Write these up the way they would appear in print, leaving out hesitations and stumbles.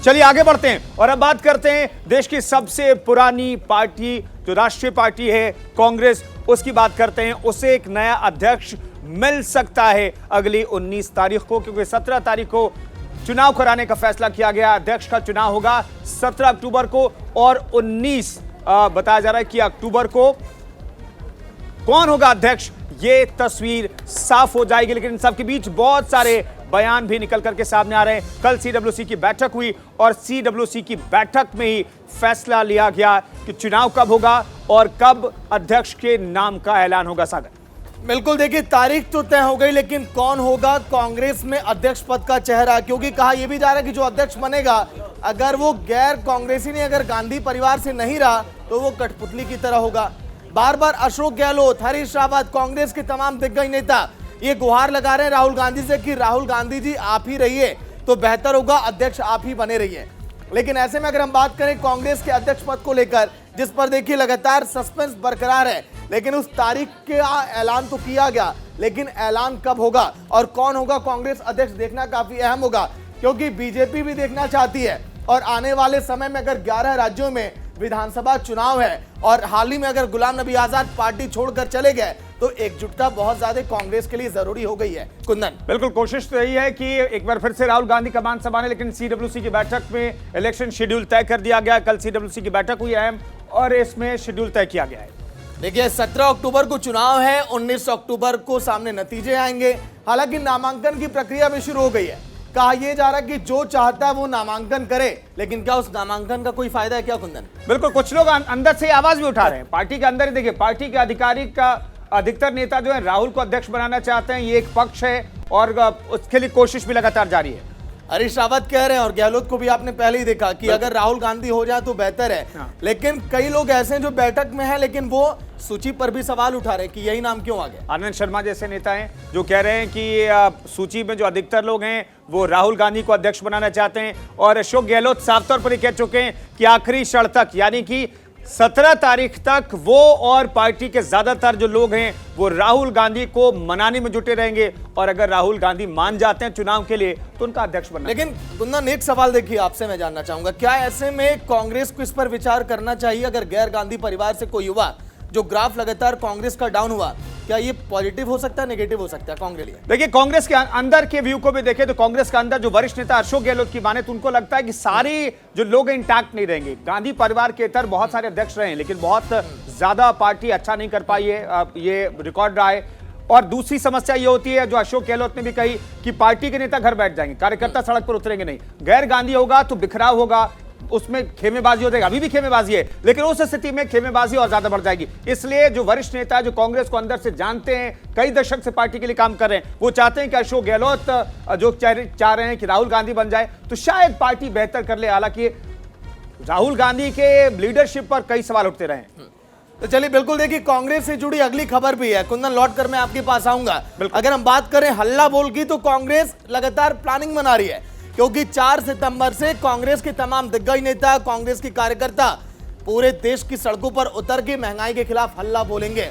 चलिए आगे बढ़ते हैं और अब बात करते हैं देश की सबसे पुरानी पार्टी जो राष्ट्रीय पार्टी है कांग्रेस, उसकी बात करते हैं। उसे एक नया अध्यक्ष मिल सकता है अगली 19 तारीख को, क्योंकि 17 तारीख को चुनाव कराने का फैसला किया गया। अध्यक्ष का चुनाव होगा 17 अक्टूबर को और 19 बताया जा रहा है कि अक्टूबर को कौन होगा अध्यक्ष, ये तस्वीर साफ हो जाएगी। लेकिन इन सबके बीच बहुत सारे बयान भी निकल करके सामने आ रहे हैं। कल सीडब्ल्यूसी की बैठक हुई और सीडब्ल्यूसी की बैठक में ही फैसला लिया गया कि चुनाव कब होगा और कब अध्यक्ष के नाम का ऐलान होगा। सागर, बिल्कुल, देखिए तारीख तो तय हो गई, लेकिन कौन होगा कांग्रेस में अध्यक्ष पद का चेहरा, क्योंकि कहा यह भी जा रहा है कि जो अध्यक्ष बनेगा अगर वो गैर कांग्रेसी नहीं, अगर गांधी परिवार से नहीं रहा तो वो कठपुतली की तरह होगा। बार बार अशोक गहलोत, हरीश रावत, कांग्रेस के तमाम दिग्गज नेता ये गुहार लगा रहे हैं राहुल गांधी से कि राहुल गांधी जी आप ही रहिए तो बेहतर होगा, अध्यक्ष आप ही बने रहिए। लेकिन ऐसे में अगर हम बात करें कांग्रेस के अध्यक्ष पद को लेकर, जिस पर देखिए लगातार सस्पेंस बरकरार है, लेकिन उस तारीख का ऐलान तो किया गया, लेकिन ऐलान कब होगा और कौन होगा कांग्रेस अध्यक्ष देखना काफी अहम होगा, क्योंकि बीजेपी भी देखना चाहती है। और आने वाले समय में अगर 11 राज्यों में विधानसभा चुनाव है और हाल ही में अगर गुलाम नबी आजाद पार्टी छोड़कर चले गए तो एकजुटता बहुत ज्यादा कांग्रेस के लिए जरूरी हो गई है। कुंदन, बिल्कुल, कोशिश तो यही है कि एक बार फिर से राहुल गांधी कमान संभाले, लेकिन सीडब्ल्यूसी की बैठक में इलेक्शन शेड्यूल तय कर दिया गया। कल सीडब्ल्यूसी की बैठक हुई अहम और इसमें शेड्यूल तय किया गया है। देखिए 17 अक्टूबर को चुनाव है, 19 अक्टूबर को सामने नतीजे आएंगे। हालांकि नामांकन की प्रक्रिया भी शुरू हो गई है। कहा यह जा रहा है कि जो चाहता है वो नामांकन करे, लेकिन क्या उस नामांकन का कोई फायदा है क्या कुंदन? बिल्कुल, कुछ लोग अंदर से आवाज भी उठा रहे हैं पार्टी के अंदर ही। देखिए, पार्टी के आधिकारिक का अधिकतर नेता जो है राहुल को अध्यक्ष बनाना चाहते हैं, ये एक पक्ष है और उसके लिए कोशिश भी लगातार जारी है। हरीश रावत कह रहे हैं और गहलोत को भी आपने पहले ही देखा कि अगर राहुल गांधी हो जाए तो बेहतर है। लेकिन कई लोग ऐसे हैं जो बैठक में हैं, लेकिन वो सूची पर भी सवाल उठा रहे हैं कि यही नाम क्यों आ गया। आनंद शर्मा जैसे नेता हैं जो कह रहे हैं कि सूची में जो अधिकतर लोग हैं वो राहुल गांधी को अध्यक्ष बनाना चाहते हैं। और अशोक गहलोत साफ तौर पर ही कह चुके हैं कि आखिरी क्षण तक, यानी कि 17 तारीख तक वो और पार्टी के ज्यादातर जो लोग हैं वो राहुल गांधी को मनाने में जुटे रहेंगे और अगर राहुल गांधी मान जाते हैं चुनाव के लिए तो उनका अध्यक्ष बनना। लेकिन कुंदन, एक सवाल देखिए आपसे मैं जानना चाहूंगा, क्या ऐसे में कांग्रेस को इस पर विचार करना चाहिए अगर गैर गांधी परिवार से कोई युवा, जो ग्राफ लगातार कांग्रेस का डाउन हुआ, क्या ये पॉजिटिव हो सकता है, नेगेटिव हो सकता है कांग्रेस लिए? देखिए, कांग्रेस के अंदर के व्यू को भी देखें तो कांग्रेस के अंदर जो वरिष्ठ नेता अशोक गहलोत की माने तो उनको लगता है कि सारी जो लोग इंटैक्ट नहीं रहेंगे। गांधी परिवार के इतर बहुत सारे अध्यक्ष रहे हैं, लेकिन बहुत ज्यादा पार्टी अच्छा नहीं कर पाई है, ये रिकॉर्ड रहा है। और दूसरी समस्या ये होती है जो अशोक गहलोत ने भी कही कि पार्टी के नेता घर बैठ जाएंगे, कार्यकर्ता सड़क पर उतरेंगे नहीं। गैर गांधी होगा तो बिखराव होगा, उसमें खेमेबाजी हो जाएगी। अभी भी खेमेबाजी है, लेकिन उस स्थिति में खेमेबाजी और ज्यादा बढ़ जाएगी। इसलिए जो वरिष्ठ नेता जो कांग्रेस को अंदर से जानते हैं, कई दशक से पार्टी के लिए काम कर रहे हैं, वो चाहते हैं कि अशोक गहलोत जो चाह रहे हैं कि राहुल गांधी बन जाए तो शायद पार्टी बेहतर कर ले। हालांकि राहुल गांधी के लीडरशिप पर कई सवाल उठते रहे। तो चलिए, बिल्कुल देखिए कांग्रेस से जुड़ी अगली खबर भी है। कुंदन, लौट कर मैं आपके पास आऊंगा। अगर हम बात करें हल्ला बोल की, तो कांग्रेस लगातार प्लानिंग बना रही है, क्योंकि 4 सितंबर से कांग्रेस के तमाम दिग्गज नेता, कांग्रेस के कार्यकर्ता पूरे देश की सड़कों पर उतर के महंगाई के खिलाफ हल्ला बोलेंगे।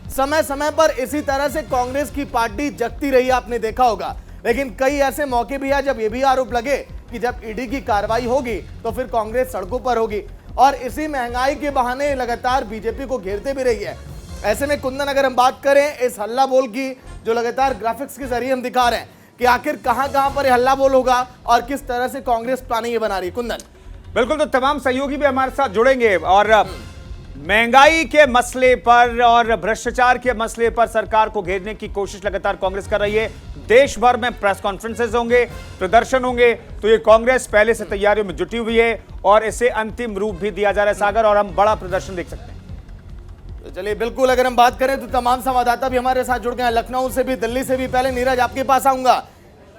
समय समय पर इसी तरह से कांग्रेस की पार्टी जगती रही, आपने देखा होगा। लेकिन कई ऐसे मौके भी है जब ये भी आरोप लगे कि जब ईडी की कार्रवाई होगी तो फिर कांग्रेस सड़कों पर होगी, और इसी महंगाई के बहाने लगातार बीजेपी को घेरते भी रही है। ऐसे में कुंदन, अगर हम बात करें इस हल्ला बोल की, जो लगातार ग्राफिक्स के जरिए हम दिखा रहे हैं कि आखिर कहां पर हल्ला बोल होगा और किस तरह से कांग्रेस प्लानिंग बना रही है। कुंदन, बिल्कुल, तो तमाम सहयोगी भी हमारे साथ जुड़ेंगे और महंगाई के मसले पर और भ्रष्टाचार के मसले पर सरकार को घेरने की कोशिश लगातार कांग्रेस कर रही है। देश भर में प्रेस कॉन्फ्रेंसेस होंगे, प्रदर्शन होंगे, तो ये कांग्रेस पहले से तैयारियों में जुटी हुई है और इसे अंतिम रूप भी दिया जा रहा है। सागर, और हम बड़ा प्रदर्शन देख सकते हैं। तो चलिए, बिल्कुल अगर हम बात करें तो तमाम संवाददाता भी हमारे साथ जुड़ गए हैं, लखनऊ से भी, दिल्ली से भी। पहले नीरज आपके पास आऊंगा।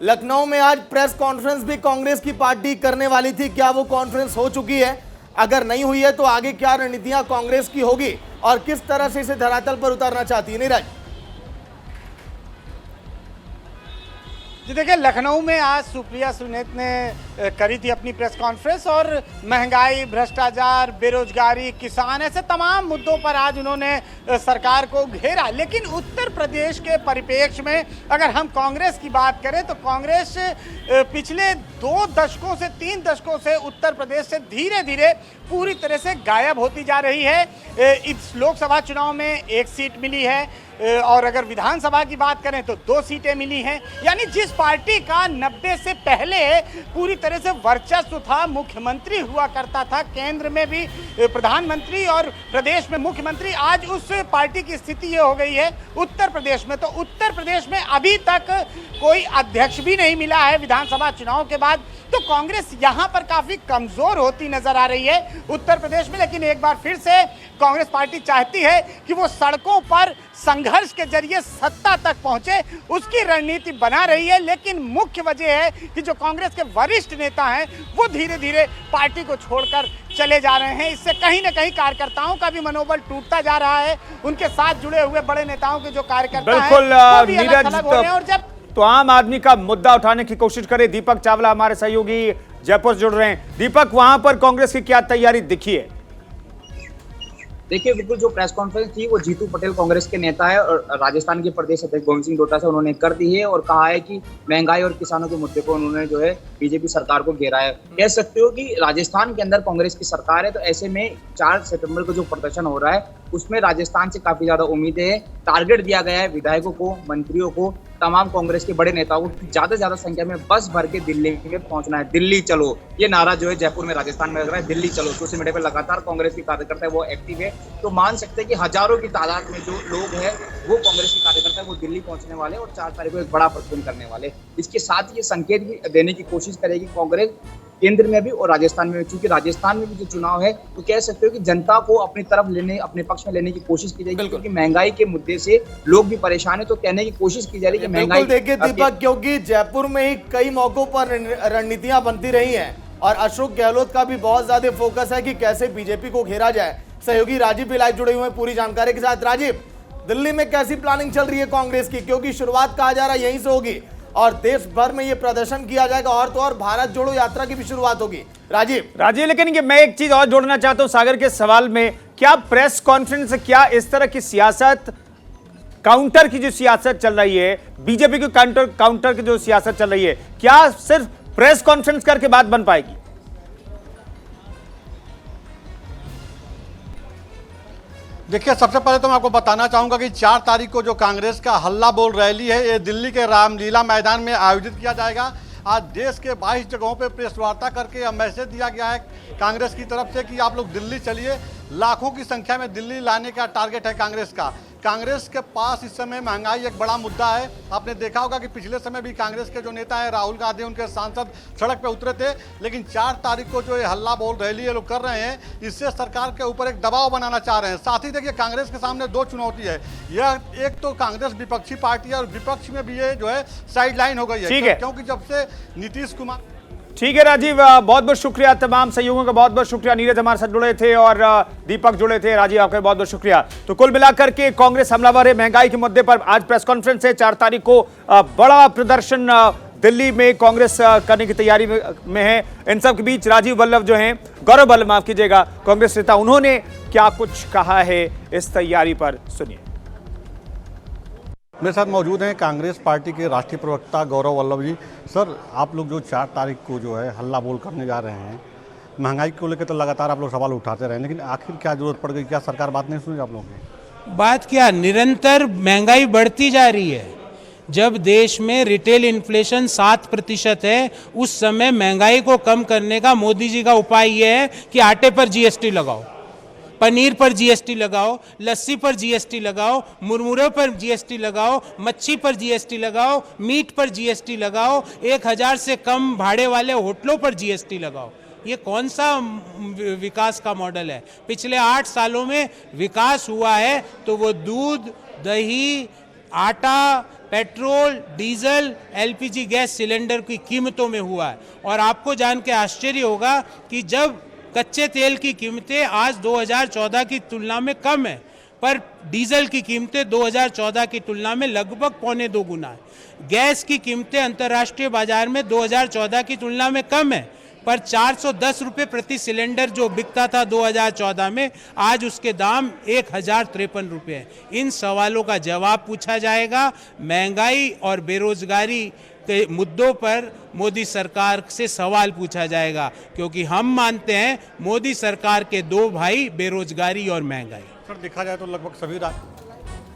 लखनऊ में आज प्रेस कॉन्फ्रेंस भी कांग्रेस की पार्टी करने वाली थी, क्या वो कॉन्फ्रेंस हो चुकी है? अगर नहीं हुई है तो आगे क्या रणनीतियां कांग्रेस की होगी और किस तरह से इसे धरातल पर उतारना चाहती है? नीरज जी देखिए, लखनऊ में आज सुप्रिया सुलेह ने करी थी अपनी प्रेस कॉन्फ्रेंस और महंगाई, भ्रष्टाचार, बेरोजगारी, किसान, ऐसे तमाम मुद्दों पर आज उन्होंने सरकार को घेरा। लेकिन उत्तर प्रदेश के परिप्रेक्ष्य में अगर हम कांग्रेस की बात करें तो कांग्रेस पिछले 2 दशकों से 3 दशकों से उत्तर प्रदेश से धीरे धीरे पूरी तरह से गायब होती जा रही है। इस लोकसभा चुनाव में 1 सीट मिली है और अगर विधानसभा की बात करें तो 2 सीटें मिली हैं। यानी जिस पार्टी का 90 से पहले पूरी तरह से वर्चस्व था, मुख्यमंत्री हुआ करता था, केंद्र में भी प्रधानमंत्री और प्रदेश में मुख्यमंत्री, आज उस पार्टी की स्थिति ये हो गई है उत्तर प्रदेश में। तो उत्तर प्रदेश में अभी तक कोई अध्यक्ष भी नहीं मिला है विधानसभा चुनाव के बाद। तो कांग्रेस यहाँ पर काफी कमजोर होती नजर आ रही है उत्तर प्रदेश में। लेकिन एक बार फिर से कांग्रेस पार्टी चाहती है कि वो सड़कों पर संघर्ष के जरिए सत्ता तक पहुंचे, उसकी रणनीति बना रही है। लेकिन मुख्य वजह है कि जो कांग्रेस के वरिष्ठ नेता हैं वो धीरे धीरे पार्टी को छोड़कर चले जा रहे हैं। इससे कहीं ना कहीं कार्यकर्ताओं का भी मनोबल टूटता जा रहा है। उनके साथ जुड़े हुए बड़े नेताओं के जो कार्यकर्ता हैं वो भी अलग-अलग हो रहे हैं। और जब तो आम आदमी का मुद्दा उठाने की कोशिश करें, दीपक चावला हमारे सहयोगी जयपुर से जुड़ रहे हैं। दीपक, वहां पर कांग्रेस की क्या तैयारी दिखी है? देखिए, बिल्कुल जो प्रेस कॉन्फ्रेंस थी वो जीतू पटेल कांग्रेस के नेता है और राजस्थान के प्रदेश अध्यक्ष गोविंद सिंह डोटासरा उन्होंने कर दी है और कहा है कि महंगाई और किसानों के मुद्दे को उन्होंने जो है बीजेपी सरकार को घेरा है। कह सकते हो कि राजस्थान के अंदर कांग्रेस की सरकार है, तो ऐसे में 4 सितंबर को जो प्रदर्शन हो रहा है उसमें राजस्थान से काफी ज्यादा उम्मीदें हैं। टारगेट दिया गया है विधायकों को, मंत्रियों को, तमाम कांग्रेस के बड़े नेताओं को ज्यादा से ज्यादा संख्या में बस भर के दिल्ली में पहुंचना है। दिल्ली चलो, ये नारा जो है जयपुर में, राजस्थान में लग रहा है, दिल्ली चलो। सोशल मीडिया पर लगातार कांग्रेस के कार्यकर्ता है वो एक्टिव है। तो मान सकते हैं कि हजारों की तादाद में जो लोग हैं वो कांग्रेस के कार्यकर्ता है वो दिल्ली पहुंचने वाले और 4 तारीख को एक बड़ा प्रदर्शन करने वाले। इसके साथ ये संकेत भी देने की कोशिश करेगी कांग्रेस केंद्र में भी और राजस्थान में भी, क्योंकि राजस्थान में भी जो चुनाव है तो कह सकते हो कि जनता को अपनी तरफ लेने, अपने पक्ष में लेने की कोशिश की जाएगी। क्योंकि महंगाई के मुद्दे से लोग भी परेशान है, तो कहने की कोशिश की जा रही है कि महंगाई। देखिए दीपक, क्योंकि जयपुर में ही कई मौकों पर रणनीतियां बनती रही हैं और अशोक गहलोत का भी बहुत ज्यादा फोकस है कि कैसे बीजेपी को घेरा जाए। सहयोगी राजीव भी लाइव जुड़े हुए हैं पूरी जानकारी के साथ। राजीव, दिल्ली में कैसी प्लानिंग चल रही है कांग्रेस की, क्योंकि शुरुआत कहा जा रहा है यहीं से होगी और देश भर में ये प्रदर्शन किया जाएगा और तो और भारत जोड़ो यात्रा की भी शुरुआत होगी। राजीव, लेकिन ये मैं एक चीज और जोड़ना चाहता हूं सागर के सवाल में। क्या प्रेस कॉन्फ्रेंस, क्या इस तरह की सियासत, काउंटर की जो सियासत चल रही है, बीजेपी की काउंटर की जो सियासत चल रही है, क्या सिर्फ प्रेस कॉन्फ्रेंस करके बात बन पाएगी? देखिए, सबसे पहले तो मैं आपको बताना चाहूंगा कि 4 तारीख को जो कांग्रेस का हल्ला बोल रैली है ये दिल्ली के रामलीला मैदान में आयोजित किया जाएगा। आज देश के 22 जगहों पे प्रेस वार्ता करके यह मैसेज दिया गया है कांग्रेस की तरफ से कि आप लोग दिल्ली चलिए। लाखों की संख्या में दिल्ली लाने का टारगेट है कांग्रेस का। कांग्रेस के पास इस समय महंगाई एक बड़ा मुद्दा है। आपने देखा होगा कि पिछले समय भी कांग्रेस के जो नेता हैं राहुल गांधी, उनके सांसद सड़क पे उतरे थे। लेकिन 4 तारीख को जो ये हल्ला बोल रैली ये लोग कर रहे हैं, इससे सरकार के ऊपर एक दबाव बनाना चाह रहे हैं। साथ ही देखिए, कांग्रेस के सामने 2 चुनौती है। यह एक तो कांग्रेस विपक्षी पार्टी है और विपक्ष में भी ये जो है साइडलाइन हो गई है, क्योंकि जब से नीतीश कुमार। ठीक है राजीव, बहुत बहुत शुक्रिया। तमाम सहयोगियों का बहुत बहुत शुक्रिया। नीरज हमारे साथ जुड़े थे और दीपक जुड़े थे। राजीव, आपका बहुत बहुत शुक्रिया। तो कुल मिलाकर के कांग्रेस हमलावर है महंगाई के मुद्दे पर। आज प्रेस कॉन्फ्रेंस है, 4 तारीख को बड़ा प्रदर्शन दिल्ली में कांग्रेस करने की तैयारी में है। इन सब के बीच राजीव वल्लभ जो हैं, गौरव वल्लभ माफ कीजिएगा, कांग्रेस नेता, उन्होंने क्या कुछ कहा है इस तैयारी पर, सुनिए। मेरे साथ मौजूद हैं कांग्रेस पार्टी के राष्ट्रीय प्रवक्ता गौरव वल्लभ जी। सर, आप लोग जो 4 तारीख को जो है हल्ला बोल करने जा रहे हैं, महंगाई को लेकर तो लगातार आप लोग सवाल उठाते रहे, लेकिन आखिर क्या जरूरत पड़ गई? क्या सरकार बात नहीं सुनी आप लोगों की? बात क्या, निरंतर महंगाई बढ़ती जा रही है। जब देश में रिटेल इन्फ्लेशन 7% है, उस समय महंगाई को कम करने का मोदी जी का उपाय यह है कि आटे पर जीएसटी लगाओ, पनीर पर जीएसटी लगाओ, लस्सी पर जीएसटी लगाओ, मुरमुरे पर जीएसटी लगाओ, मच्छी पर जीएसटी लगाओ, मीट पर जीएसटी लगाओ, 1000 से कम भाड़े वाले होटलों पर जीएसटी लगाओ। ये कौन सा विकास का मॉडल है? पिछले 8 सालों में विकास हुआ है तो वो दूध, दही, आटा, petrol, diesel, LPG gas cylinder की कीमतों में हुआ है। और आपको जान के आश्चर्य होगा कि जब कच्चे तेल की कीमतें आज 2014 की तुलना में कम है, पर डीजल की कीमतें 2014 की तुलना में लगभग 1.25 गुना है। गैस की कीमतें अंतर्राष्ट्रीय बाजार में 2014 की तुलना में कम है, पर 410 रुपये प्रति सिलेंडर जो बिकता था 2014 में, आज उसके दाम 1053 रुपये हैं। इन सवालों का जवाब पूछा जाएगा। महंगाई और बेरोजगारी के मुद्दों पर मोदी सरकार से सवाल पूछा जाएगा, क्योंकि हम मानते हैं मोदी सरकार के दो भाई, बेरोजगारी और महंगाई। सर देखा जाए तो लगभग सभी